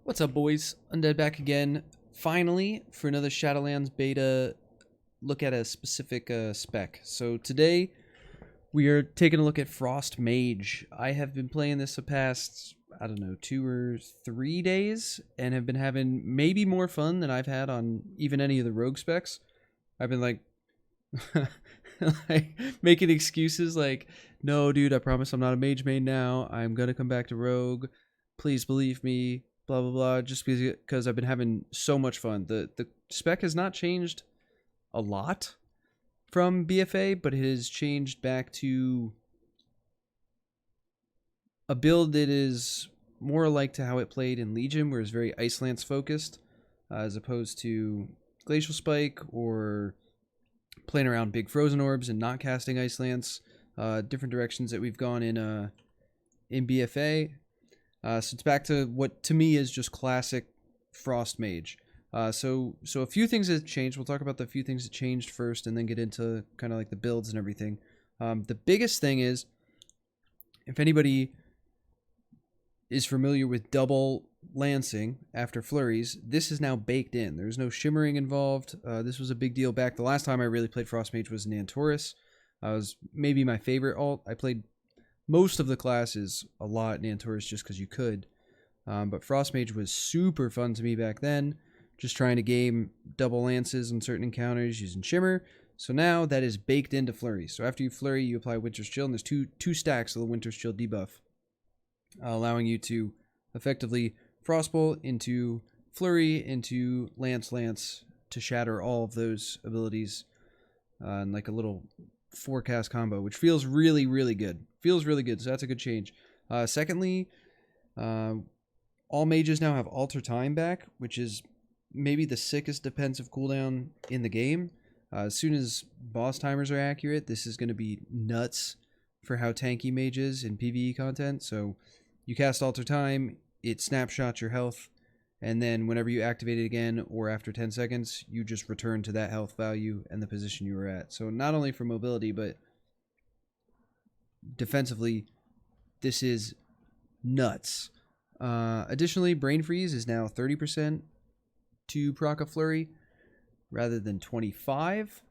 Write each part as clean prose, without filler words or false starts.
What's up, boys? Undead back again, finally, for another Shadowlands beta look at a specific spec. So today, we are taking a look at Frost Mage. I have been playing this the past, I don't know, 2 or 3 days, and have been having maybe more fun than I've had on even any of the rogue specs. I've been like, like making excuses like, no, dude, I promise I'm not a mage main now. I'm gonna come back to rogue. Please believe me. Blah blah blah. Just because I've been having so much fun. The spec has not changed a lot from BFA, but it has changed back to a build that is more alike to how it played in Legion, where it's very Ice Lance focused, as opposed to Glacial Spike or playing around big frozen orbs and not casting Ice Lance. Different directions that we've gone in BFA. So it's back to what to me is just classic Frost Mage. So a few things have changed. We'll talk about the few things that changed first, and then get into kind of like the builds and everything. The biggest thing is, if anybody is familiar with double lancing after flurries, this is now baked in. There's no shimmering involved. This was a big deal back. The last time I really played Frost Mage was in Antorus. It was maybe my favorite alt. I played most of the classes a lot in Antorus just because you could. But Frost Mage was super fun to me back then. Just trying to game double lances on certain encounters using Shimmer. So now that is baked into Flurry. So after you Flurry, you apply Winter's Chill, and there's two stacks of the Winter's Chill debuff, allowing you to effectively Frostbolt into Flurry into Lance to shatter all of those abilities in like a little forecast combo, which feels really, really good. Feels really good, so that's a good change. Secondly, all mages now have Alter Time back, which is maybe the sickest defensive cooldown in the game. As soon as boss timers are accurate, this is going to be nuts for how tanky mage is in PvE content. So you cast Alter Time, it snapshots your health, and then whenever you activate it again or after 10 seconds, you just return to that health value and the position you were at. So not only for mobility, but defensively, this is nuts. Additionally, Brain Freeze is now 30% to proc a Flurry rather than 25.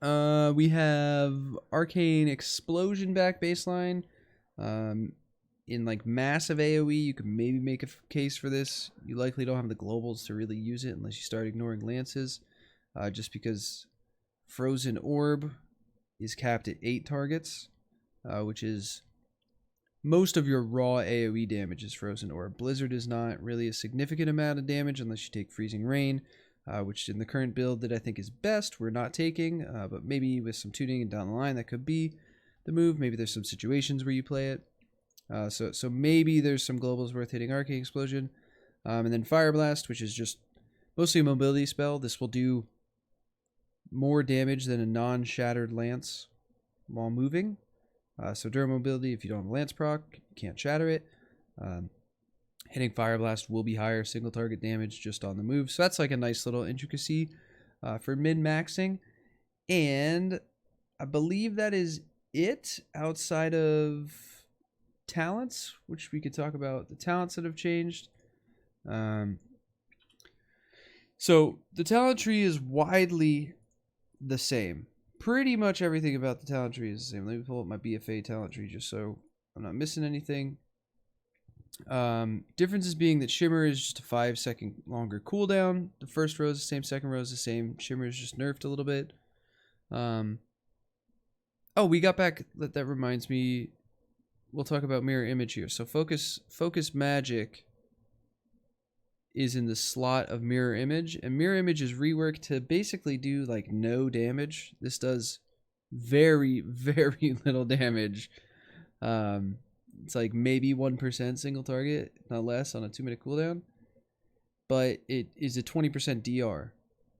We have Arcane Explosion back baseline. In like massive AoE, you could maybe make a case for this. You likely don't have the globals to really use it unless you start ignoring lances, just because Frozen Orb is capped at 8 targets, which is most of your raw AoE damage is Frozen Orb. Blizzard is not really a significant amount of damage unless you take Freezing Rain, which in the current build that I think is best, we're not taking, but maybe with some tuning and down the line that could be the move. Maybe there's some situations where you play it. So maybe there's some globals worth hitting. Arcane Explosion. And then Fire Blast, which is just mostly a mobility spell. This will do more damage than a non-shattered lance while moving. So during mobility, if you don't have a lance proc, you can't shatter it. Hitting Fire Blast will be higher single target damage just on the move. So that's like a nice little intricacy for min-maxing. And I believe that is it outside of talents, which we could talk about the talents that have changed. So the talent tree is widely the same. Pretty much everything about the talent tree is the same. Let me pull up my BFA talent tree just so I'm not missing anything. Differences being that Shimmer is just a 5-second longer cooldown. The first row is the same, second row is the same. Shimmer is just nerfed a little bit. Oh, we got back. That reminds me. We'll talk about mirror image here. So focus magic is in the slot of mirror image, and mirror image is reworked to basically do like no damage. This does very, very little damage. It's like maybe 1% single target, not less, on a 2-minute cooldown, but it is a 20% DR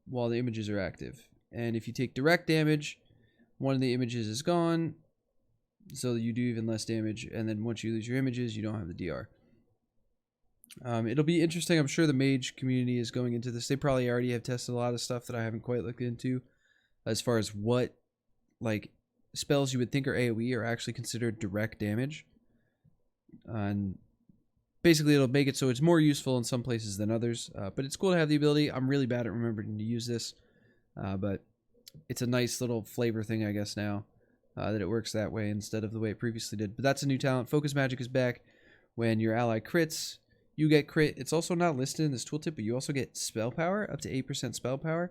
while the images are active. And if you take direct damage, one of the images is gone, so you do even less damage, and then once you lose your images, you don't have the DR. It'll be interesting. I'm sure the Mage community is going into this. They probably already have tested a lot of stuff that I haven't quite looked into, as far as what like spells you would think are AoE are actually considered direct damage. And basically it'll make it so it's more useful in some places than others, but it's cool to have the ability. I'm really bad at remembering to use this, but it's a nice little flavor thing, I guess, now that it works that way instead of the way it previously did. But that's a new talent. Focus Magic is back. When your ally crits, you get crit. It's also not listed in this tooltip, but you also get spell power, up to 8% spell power.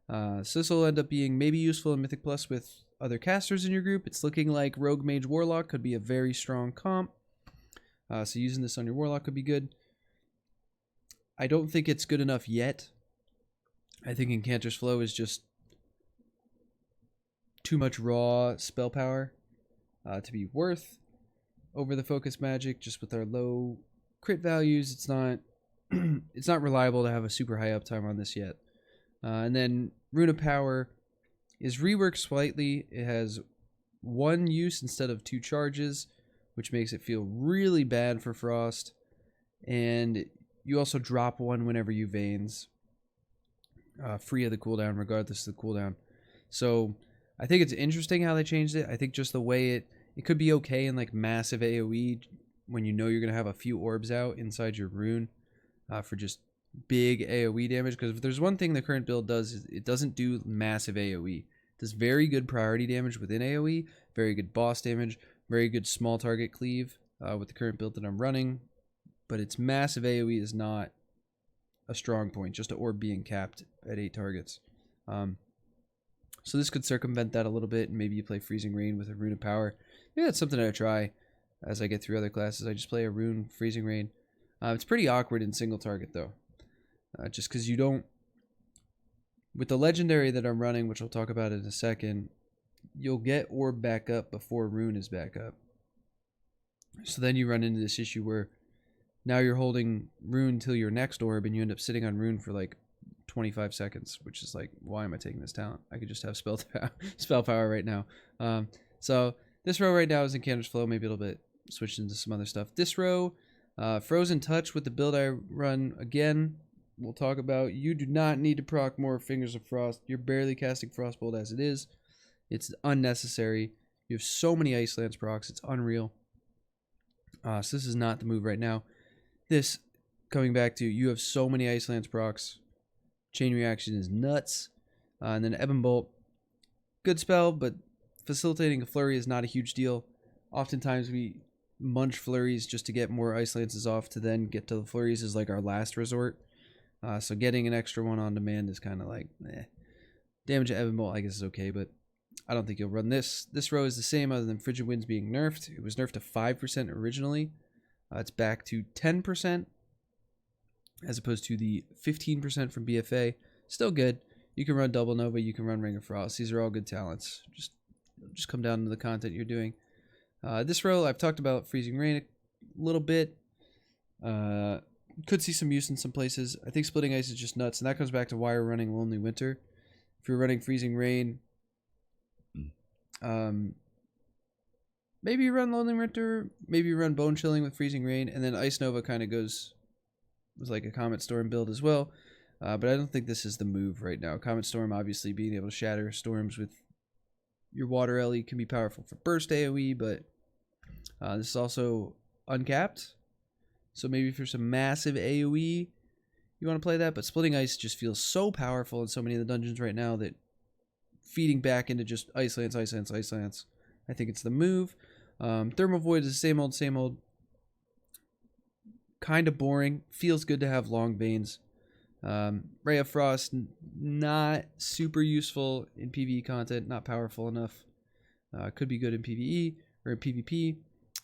So this will end up being maybe useful in Mythic Plus with other casters in your group. It's looking like Rogue, Mage, Warlock could be a very strong comp. So using this on your Warlock could be good. I don't think it's good enough yet. I think Incanter's Flow is just too much raw spell power to be worth over the Focus Magic. Just with our low crit values, it's not it's not reliable to have a super high uptime on this yet. And then Rune of Power is reworked slightly. It has one use instead of 2 charges, which makes it feel really bad for Frost. And you also drop 1 whenever you Veins, free of the cooldown, regardless of the cooldown. So I think it's interesting how they changed it. I think just the way it could be okay in like massive AoE when you know you're going to have a few orbs out inside your rune for just big AoE damage. Because if there's one thing the current build does, is it doesn't do massive AoE. It does very good priority damage within AoE, very good boss damage, very good small target cleave with the current build that I'm running. But its massive AoE is not a strong point, just an orb being capped at 8 targets. So this could circumvent that a little bit, and maybe you play Freezing Rain with a Rune of Power. Maybe that's something I try as I get through other classes. I just play a Rune, Freezing Rain. It's pretty awkward in single target, though. Just because you don't... With the Legendary that I'm running, which I'll talk about in a second, you'll get Orb back up before Rune is back up. So then you run into this issue where now you're holding Rune till your next Orb, and you end up sitting on Rune for like 25 seconds, which is like, why am I taking this talent? I could just have spell power right now. So this row right now is Incanter's Flow. Maybe a little bit switched into some other stuff. This row, Frozen Touch with the build I run, again, we'll talk about. You do not need to proc more Fingers of Frost. You're barely casting Frostbolt as it is. It's unnecessary. You have so many Ice Lance procs. It's unreal. So this is not the move right now. This, coming back to, you have so many Ice Lance procs. Chain Reaction is nuts. And then Ebon Bolt, good spell, but facilitating a flurry is not a huge deal. Oftentimes we munch flurries just to get more Ice Lances off to then get to the flurries is like our last resort. So getting an extra one on demand is kind of like, eh. Damage at Ebon Bolt, I guess, is okay, but I don't think you'll run this. This row is the same other than Frigid Winds being nerfed. It was nerfed to 5% originally. It's back to 10%. As opposed to the 15% from BFA. Still good. You can run Double Nova, you can run Ring of Frost. These are all good talents. Just come down to the content you're doing. This row, I've talked about Freezing Rain a little bit. Could see some use in some places. I think Splitting Ice is just nuts, and that comes back to why we're running Lonely Winter. If you're running Freezing Rain, maybe you run Lonely Winter, maybe you run Bone Chilling with Freezing Rain, and then Ice Nova kind of goes with like a Comet Storm build as well. But I don't think this is the move right now. Comet Storm, obviously, being able to shatter storms with your Water Ellie can be powerful for burst AoE, but this is also uncapped. So maybe for some massive AoE, you want to play that. But Splitting Ice just feels so powerful in so many of the dungeons right now that feeding back into just Ice Lance, Ice Lance, Ice Lance, I think it's the move. Thermal Void is the same old. Kind of boring. Feels good to have long veins. Ray of Frost, not super useful in PvE content, not powerful enough. Could be good in PvE or in PvP.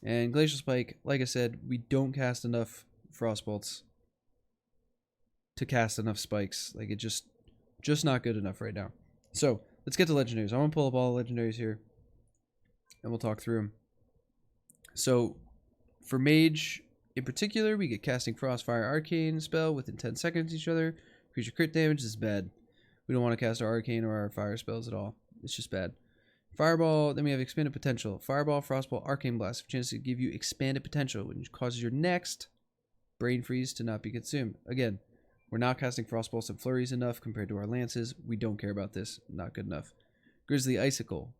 And Glacial Spike, like I said, we don't cast enough Frostbolts to cast enough spikes. Like, it just not good enough right now. So let's get to Legendaries. I want to pull up all the Legendaries here, and we'll talk through them. So for Mage in particular, we get Casting Frost, Fire, Arcane spell within 10 seconds each other. Creature crit damage is bad. We don't want to cast our Arcane or our Fire spells at all. It's just bad. Fireball, then we have Expanded Potential. Fireball, Frostball, Arcane Blast have a chance to give you Expanded Potential, which causes your next Brain Freeze to not be consumed. Again, we're not casting Frostballs and Flurries enough compared to our Lances. We don't care about this. Not good enough. Grizzly Icicle.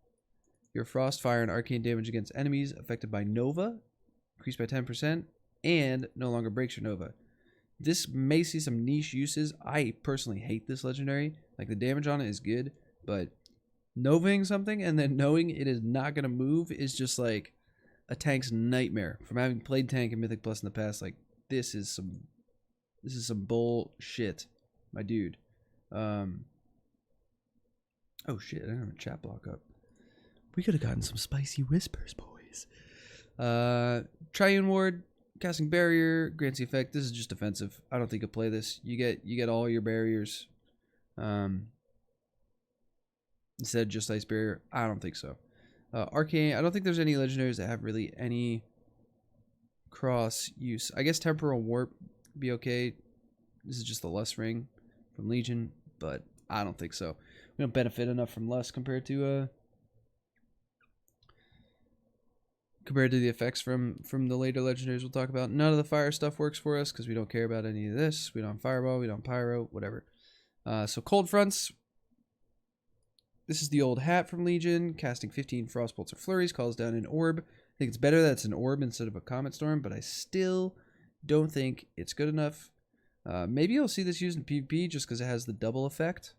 Your Frost, Fire, and Arcane damage against enemies affected by Nova increased by 10%. and no longer breaks your Nova. This may see some niche uses. I personally hate this legendary. Like, the damage on it is good, but Novaing something and then knowing it is not going to move is just like a tank's nightmare. From having played tank and Mythic Plus in the past, like, this is some bullshit, my dude. Oh shit, I didn't have a chat block up. We could have gotten some spicy whispers, boys. Triune Ward, casting barrier, grants the effect. This is just defensive. I don't think you'll play this. You get all your barriers. Instead of just ice barrier. I don't think so. Arcane, I don't think there's any legendaries that have really any cross use. I guess Temporal Warp be okay. This is just the Lust Ring from Legion, but I don't think so. We don't benefit enough from Lust compared to the effects from the later legendaries we'll talk about. None of the fire stuff works for us because we don't care about any of this. We don't fireball, we don't pyro, whatever. So cold fronts. This is the old hat from Legion. Casting 15 frost bolts or flurries, calls down an orb. I think it's better that it's an orb instead of a comet storm, but I still don't think it's good enough. Maybe you'll see this used in PvP just because it has the double effect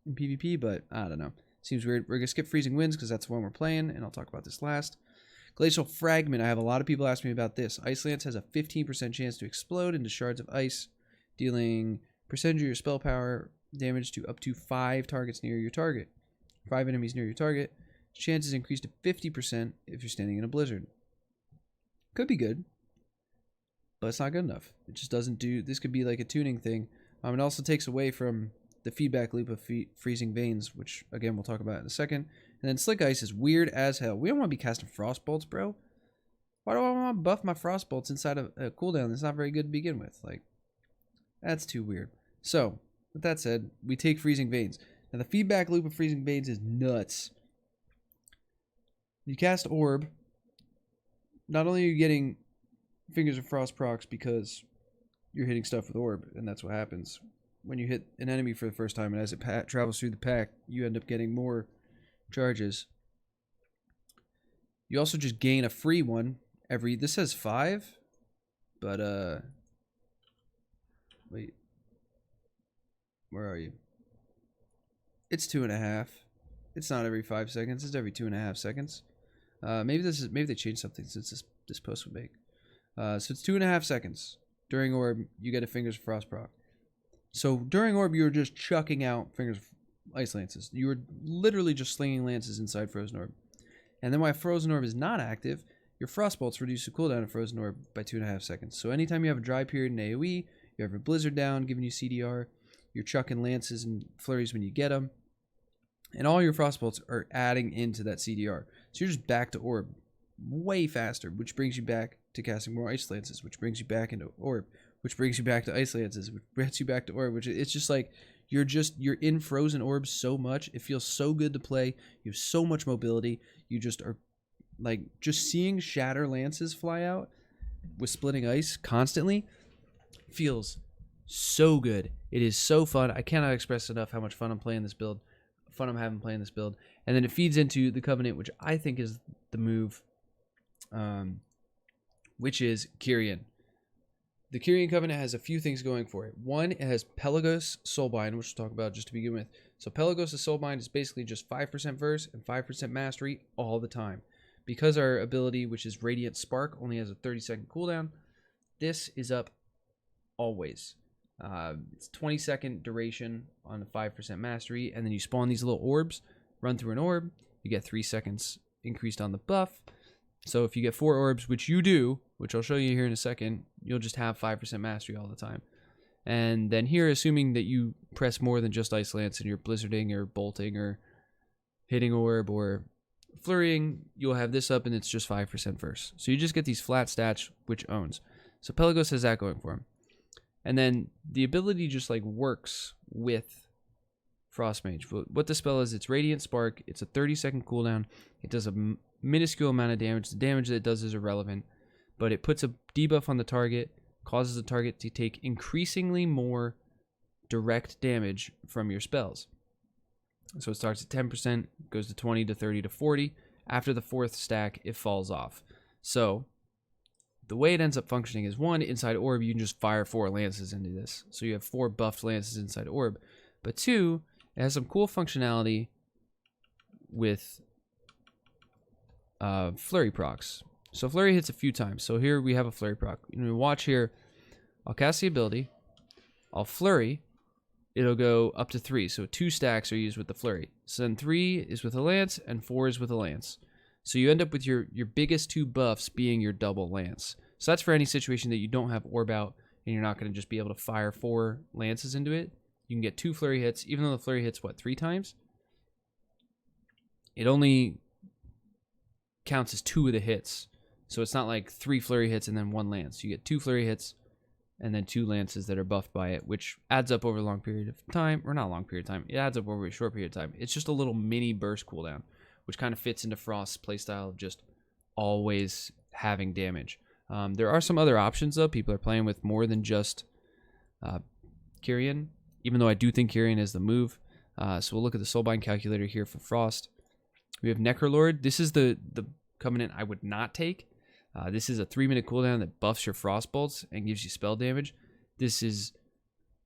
in PvP, but I don't know. Seems weird. We're going to skip Freezing Winds because that's the one we're playing, and I'll talk about this last. Glacial Fragment. I have a lot of people ask me about this. Ice Lance has a 15% chance to explode into shards of ice, dealing percentage of your spell power damage to up to 5 targets near your target. 5 enemies near your target. Chances increase to 50% if you're standing in a blizzard. Could be good, but it's not good enough. It just doesn't do... This could be like a tuning thing. It also takes away from the feedback loop of Freezing Veins, which, again, we'll talk about in a second. And then Slick Ice is weird as hell. We don't want to be casting Frost Bolts, bro. Why do I want to buff my Frost Bolts inside of a cooldown that's not very good to begin with? Like, that's too weird. So, with that said, we take Freezing Veins. Now, the feedback loop of Freezing Veins is nuts. You cast Orb. Not only are you getting Fingers of Frost procs because you're hitting stuff with Orb, and that's what happens. When you hit an enemy for the first time, and as it travels through the pack, you end up getting more charges. You also just gain a free one every... This says 5, but, wait. Where are you? It's 2.5. It's not every 5 seconds. It's every 2.5 seconds. Maybe they changed something since this post would make. So it's 2.5 seconds. During Orb, you get a Fingers of Frost proc. So during Orb, you were just chucking out Fingers of Ice Lances. You were literally just slinging lances inside Frozen Orb. And then while Frozen Orb is not active, your Frost Bolts reduce the cooldown of Frozen Orb by 2.5 seconds. So anytime you have a dry period in AoE, you have a Blizzard down giving you CDR, you're chucking lances and flurries when you get them. And all your Frost Bolts are adding into that CDR. So you're just back to Orb way faster, which brings you back to casting more Ice Lances, which brings you back into Orb, which brings you back to Ice Lances, which brings you back to Orb, which it's just like you're in Frozen Orb so much. It feels so good to play. You have so much mobility. You just are like just seeing Shatter Lances fly out with splitting ice constantly feels so good. It is so fun. I cannot express enough how much fun I'm playing this build. Fun I'm having playing this build. And then it feeds into the Covenant, which I think is the move, which is Kyrian. The Kyrian Covenant has a few things going for it. One, it has Pelagos Soulbind, which we'll talk about just to begin with. So Pelagos' Soulbind is basically just 5% verse and 5% mastery all the time. Because our ability, which is Radiant Spark, only has a 30-second cooldown, this is up always. It's 20-second duration on the 5% mastery, and then you spawn these little orbs, run through an orb, you get 3 seconds increased on the buff. So if you get 4 orbs, which you do, which I'll show you here in a second, you'll just have 5% mastery all the time. And then here, assuming that you press more than just Ice Lance and you're blizzarding or bolting or hitting orb or flurrying, you'll have this up and it's just 5% verse. So you just get these flat stats, which owns. So Pelagos has that going for him. And then the ability just like works with Frostmage. What the spell is, it's Radiant Spark. It's a 30-second cooldown. It does a minuscule amount of damage. The damage that it does is irrelevant. But it puts a debuff on the target, causes the target to take increasingly more direct damage from your spells. So it starts at 10%, goes to 20 to 30 to 40. After the 4th stack, it falls off. So the way it ends up functioning is, one, inside orb, you can just fire 4 lances into this. So you have 4 buffed lances inside orb. But 2, it has some cool functionality with flurry procs. So flurry hits a few times. So here we have a flurry proc. Watch here. I'll cast the ability. I'll flurry. It'll go up to 3. So 2 stacks are used with the flurry. So then 3 is with a lance and 4 is with a lance. So you end up with your biggest 2 buffs being your double lance. So that's for any situation that you don't have orb out and you're not going to just be able to fire 4 lances into it. You can get 2 flurry hits, even though the flurry hits, what, 3 times? It only counts as 2 of the hits. So it's not like 3 flurry hits and then 1 lance. You get 2 flurry hits and then 2 lances that are buffed by it, which adds up over a long period of time. Or not a long period of time. It adds up over a short period of time. It's just a little mini burst cooldown, which kind of fits into Frost's playstyle of just always having damage. There are some other options, though. People are playing with more than just Kyrian, even though I do think Kyrian is the move. So we'll look at the Soulbind calculator here for Frost. We have Necrolord. This is the Covenant I would not take. This is a 3-minute cooldown that buffs your Frost bolts and gives you spell damage. This is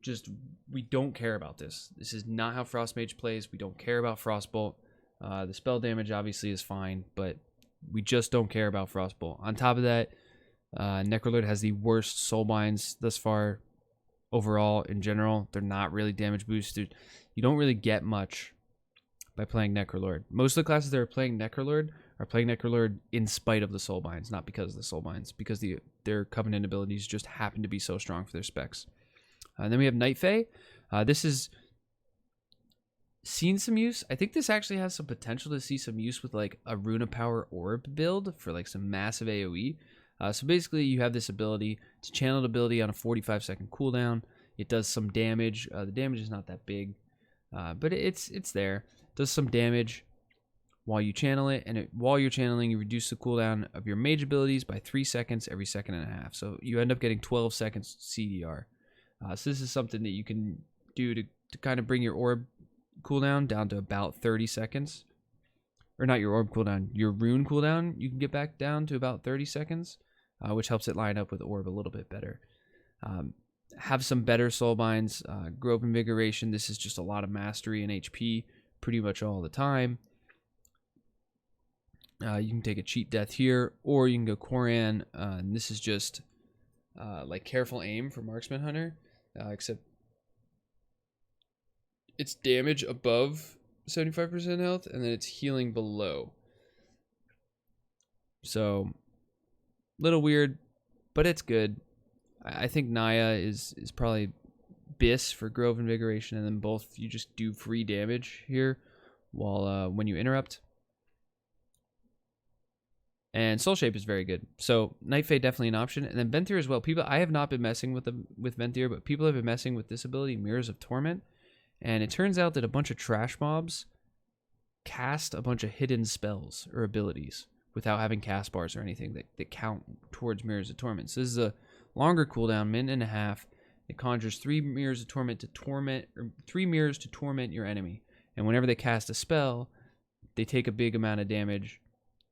just, we don't care about this. This is not how Frost Mage plays. We don't care about Frostbolt. The spell damage obviously is fine, but we just don't care about Frostbolt. On top of that, Necrolord has the worst Soulbinds thus far overall in general. They're not really damage boosted. You don't really get much by playing Necrolord. Most of the classes that are playing Necrolord are playing Necrolord in spite of the Soulbinds, not because of the Soulbinds, because their Covenant abilities just happen to be so strong for their specs. And then we have Night Fae. This is seen some use. I think this actually has some potential to see some use with like a Runa Power Orb build for like some massive AoE. So basically you have this ability to channel ability on a 45-second cooldown. It does some damage. The damage is not that big, but it's there. It does some damage while you channel it, and while you're channeling, you reduce the cooldown of your mage abilities by 3 seconds every second and a half. So you end up getting 12 seconds CDR. So this is something that you can do to kind of bring your orb cooldown down to about 30 seconds. Or not your orb cooldown, your rune cooldown, you can get back down to about 30 seconds, which helps it line up with orb a little bit better. Have some better soulbinds. Grove Invigoration, this is just a lot of mastery and HP pretty much all the time. You can take a cheat death here, or you can go Koran, and this is just like careful aim for Marksman Hunter, except it's damage above 75% health, and then it's healing below. So, little weird, but it's good. I think Naya is probably BIS for Grove Invigoration, and then both you just do free damage here while when you interrupt. And Soul Shape is very good. So Night Fae definitely an option. And then Venthyr as well. People, I have not been messing with Venthyr, but people have been messing with this ability, Mirrors of Torment. And it turns out that a bunch of trash mobs cast a bunch of hidden spells or abilities without having cast bars or anything that count towards Mirrors of Torment. So this is a longer cooldown, minute and a half. It conjures 3 Mirrors of Torment or 3 mirrors to torment your enemy. And whenever they cast a spell, they take a big amount of damage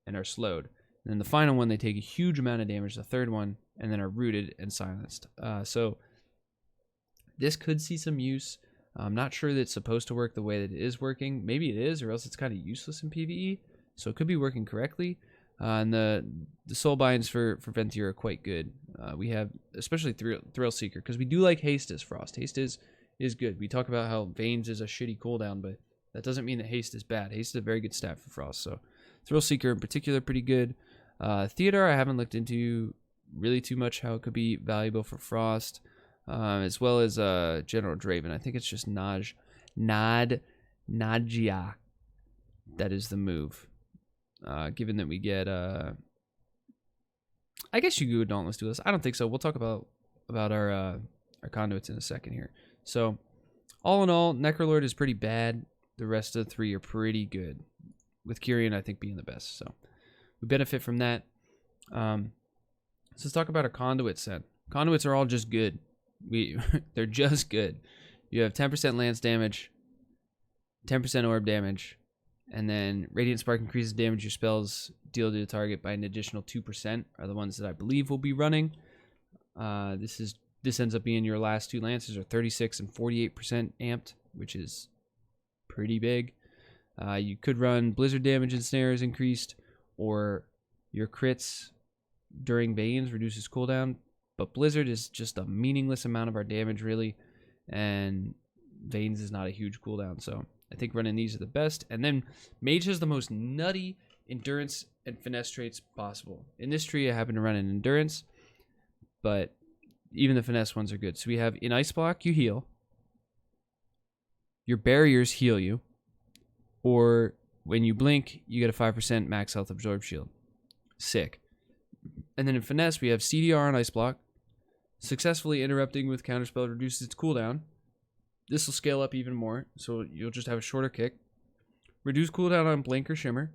and are slowed. And then the final one, they take a huge amount of damage, the third one, and then are rooted and silenced. So this could see some use. I'm not sure that it's supposed to work the way that it is working. Maybe it is, or else it's kind of useless in PvE. So it could be working correctly. And the soulbinds for Venthyr are quite good. We have, especially Thrill Seeker, because we do like Haste as Frost. Haste is good. We talk about how Veins is a shitty cooldown, but that doesn't mean that Haste is bad. Haste is a very good stat for Frost. So Thrill Seeker in particular, pretty good. Theodore, I haven't looked into really too much how it could be valuable for Frost, as well as General Draven. I think it's just Nagia. That is the move. Given that we get, I guess you could go Dauntless Duelist. I don't think so. We'll talk about our conduits in a second here. So, all in all, Necrolord is pretty bad. The rest of the 3 are pretty good, with Kyrian, I think, being the best. So we benefit from that. So let's talk about our conduits then. Conduits are all just good. They're just good. You have 10% lance damage, 10% orb damage, And then Radiant Spark increases damage your spells deal to the target by an additional 2% are the ones that I believe will be running. This ends up being your last 2 lances are 36 and 48% amped, which is pretty big. You could run Blizzard damage and snares increased, or your crits during Banes reduces cooldown. But Blizzard is just a meaningless amount of our damage, really, and Veins is not a huge cooldown, so I think running these are the best. And then Mage has the most nutty endurance and finesse traits possible. In this tree, I happen to run an endurance, but even the finesse ones are good. So we have in Ice Block, you heal. Your barriers heal you. Or when you blink, you get a 5% max health absorb shield. Sick. And then in finesse, we have CDR on Ice Block. Successfully interrupting with counterspell reduces its cooldown. This will scale up even more, so you'll just have a shorter kick. Reduce cooldown on Blink or Shimmer.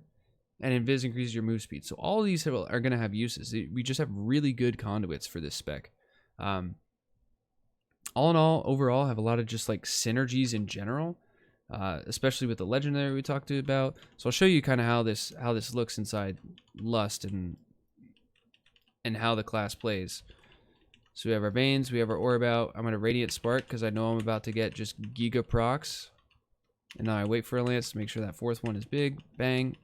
And Invis increases your move speed. So all of these are going to have uses. We just have really good conduits for this spec. All in all, overall, have a lot of just like synergies in general, especially with the Legendary we talked about. So I'll show you kind of how this looks inside Lust and how the class plays. So we have our Veins, we have our Orb out. I'm going to Radiant Spark because I know I'm about to get just Giga procs. And now I wait for a Lance to make sure that 4th one is big. Bang.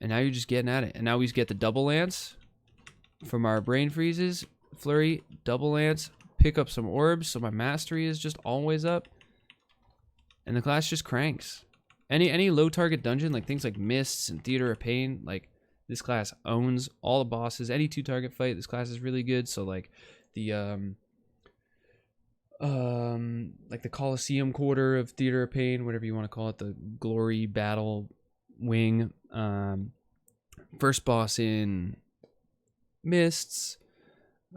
And now you're just getting at it. And now we get the double Lance from our Brain Freezes. Flurry, double Lance, pick up some orbs, so my mastery is just always up. And the class just cranks. Any low target dungeon, like things like Mists and Theater of Pain, like this class owns all the bosses. Any 2-target fight, this class is really good. So like the Colosseum quarter of Theater of Pain, whatever you want to call it, the Glory Battle Wing, first boss in Mists,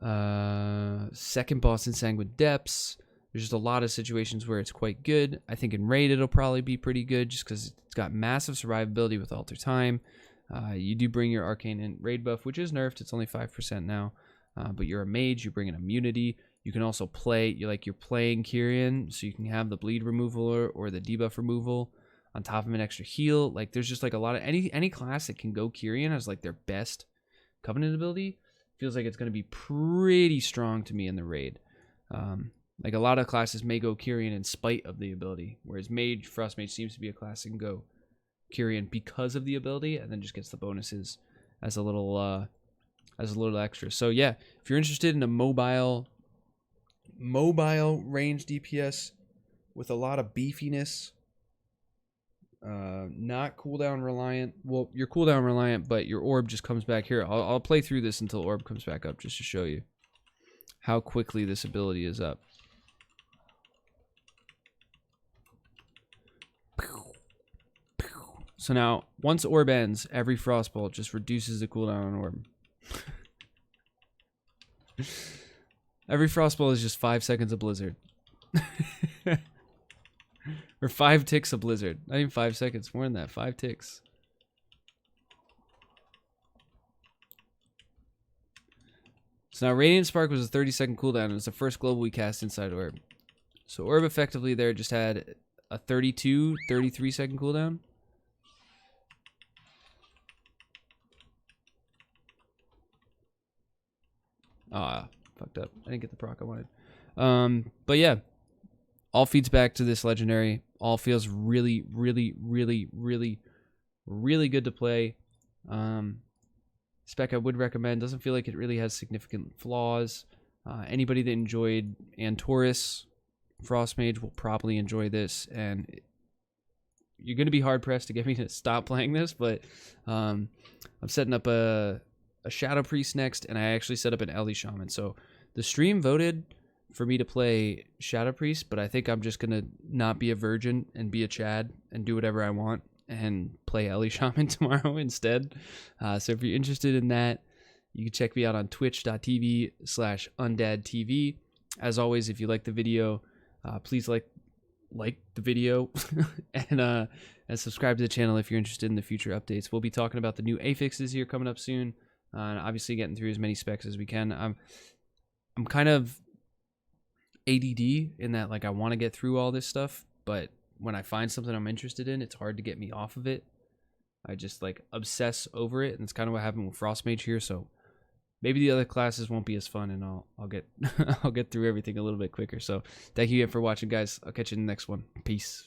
second boss in Sanguine Depths. There's just a lot of situations where it's quite good. I think in Raid it'll probably be pretty good just because it's got massive survivability with Alter Time. You do bring your Arcane and Raid buff, which is nerfed. It's only 5% now. But you're a mage, you bring an immunity. You can also play, you're playing Kyrian, so you can have the bleed removal or the debuff removal on top of an extra heal. Like there's just like a lot of any class that can go Kyrian as like their best Covenant ability feels like it's going to be pretty strong to me in the Raid. Like a lot of classes may go Kyrian in spite of the ability, whereas Mage, Frost Mage seems to be a class that can go Kyrian because of the ability, and then just gets the bonuses as a little extra. So yeah, if you're interested in a mobile range DPS with a lot of beefiness, not cooldown reliant. Well, you're cooldown reliant, but your orb just comes back here. I'll play through this until orb comes back up just to show you how quickly this ability is up. So now, once orb ends, every frostbolt just reduces the cooldown on orb. Every frostbolt is just 5 seconds of blizzard. Or 5 ticks of blizzard. Not even 5 seconds, more than that. 5 ticks. So now Radiant Spark was a 30-second cooldown, and it's the first global we cast inside orb. So orb effectively there just had a 33-second cooldown. Ah, fucked up. I didn't get the proc I wanted. But yeah, all feeds back to this Legendary. All feels really, really, really, really, really good to play. Spec I would recommend. Doesn't feel like it really has significant flaws. Anybody that enjoyed Antorus Frostmage will probably enjoy this, and you're going to be hard-pressed to get me to stop playing this, but I'm setting up a Shadow Priest next, and I actually set up an Ellie Shaman. So the stream voted for me to play Shadow Priest, but I think I'm just going to not be a virgin and be a Chad and do whatever I want and play Ellie Shaman tomorrow instead. So if you're interested in that, you can check me out on twitch.tv/undadtv. As always, if you like the video, please like the video and subscribe to the channel if you're interested in the future updates. We'll be talking about the new affixes here coming up soon. And obviously getting through as many specs as we can. I'm kind of ADD in that, like, I want to get through all this stuff, but when I find something I'm interested in, it's hard to get me off of it. I just like obsess over it, and it's kind of what happened with Frost Mage here. So maybe the other classes won't be as fun, and I'll get I'll get through everything a little bit quicker. So thank you again for watching, guys. I'll catch you in the next one. Peace.